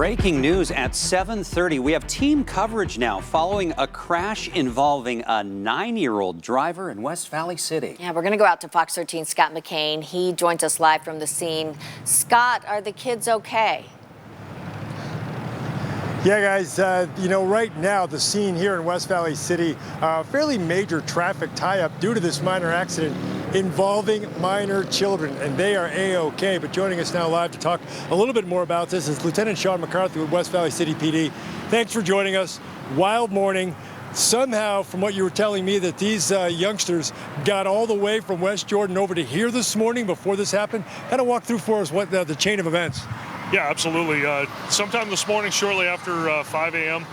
Breaking news at 7:30. We have team coverage now following a crash involving a 9-year-old driver in West Valley City. Yeah, we're going to go out to Fox 13's Scott McCain. He joins us live from the scene. Scott, are the kids okay? Yeah, guys, right now the scene here in West Valley City, fairly major traffic tie-up due to this minor accident involving minor children, and they are A-OK. But joining us now live to talk a little bit more about this is Lieutenant Sean McCarthy with West Valley City PD. Thanks for joining us. Wild morning. Somehow, from what you were telling me, that these youngsters got all the way from West Jordan over to here this morning before this happened. Kind of walk through for us what the chain of events. Yeah, absolutely. Sometime this morning, shortly after 5 a.m.,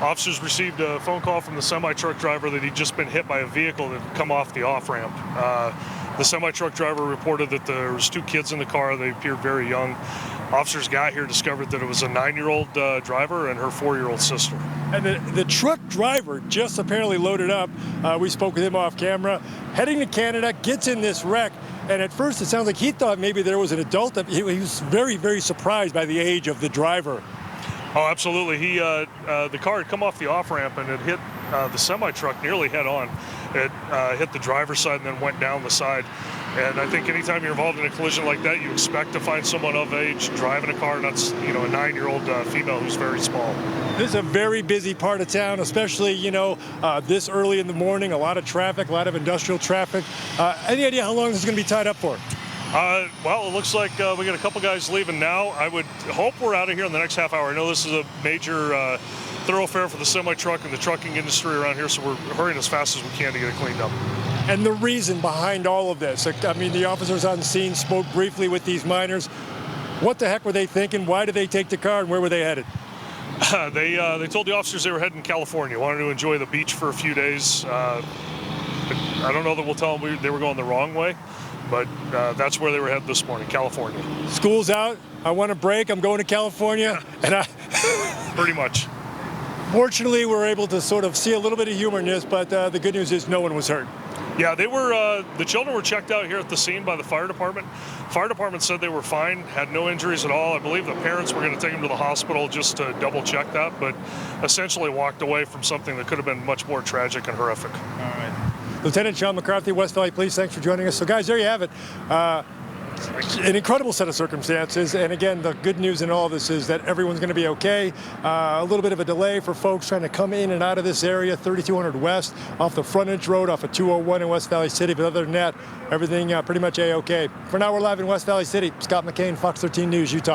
officers received a phone call from the semi-truck driver that he'd just been hit by a vehicle that had come off the off-ramp. The semi-truck driver reported that there was 2 kids in the car. They appeared very young. Officers got here, discovered that it was a 9-year-old driver and her 4-year-old sister. And the truck driver just apparently loaded up. We spoke with him off camera, heading to Canada, gets in this wreck. And at first, it sounds like he thought maybe there was an adult. He was very, very surprised by the age of the driver. Oh, absolutely. The car had come off the off-ramp and it hit the semi-truck nearly head-on. It hit the driver's side and then went down the side. And I think anytime you're involved in a collision like that, you expect to find someone of age driving a car, and that's, a 9-year-old female who's very small. This is a very busy part of town, especially, this early in the morning. A lot of traffic, a lot of industrial traffic. Any idea how long this is going to be tied up for? Well, it looks like we got a couple guys leaving now. I would hope we're out of here in the next half hour. I know this is a major thoroughfare for the semi-truck and the trucking industry around here, so we're hurrying as fast as we can to get it cleaned up. And the reason behind all of this, the officers on scene spoke briefly with these miners. What the heck were they thinking? Why did they take the car, and where were they headed? They told the officers they were heading to California, wanted to enjoy the beach for a few days. I don't know that we'll tell them they were going the wrong way, but that's where they were headed this morning, California. School's out. I want a break. I'm going to California. And Pretty much. Fortunately, we're able to sort of see a little bit of humor in this, but the good news is no one was hurt. Yeah, they were. The children were checked out here at the scene by the fire department. Fire department said they were fine, had no injuries at all. I believe the parents were going to take them to the hospital just to double check that, but essentially walked away from something that could have been much more tragic and horrific. All right. Lieutenant Sean McCarthy, West Valley Police, thanks for joining us. So guys, there you have it. An incredible set of circumstances, and again, the good news in all of this is that everyone's going to be okay. A little bit of a delay for folks trying to come in and out of this area, 3200 West, off the frontage road, off of 201 in West Valley City, but other than that, everything pretty much A-OK. For now, we're live in West Valley City. Scott McCain, Fox 13 News, Utah.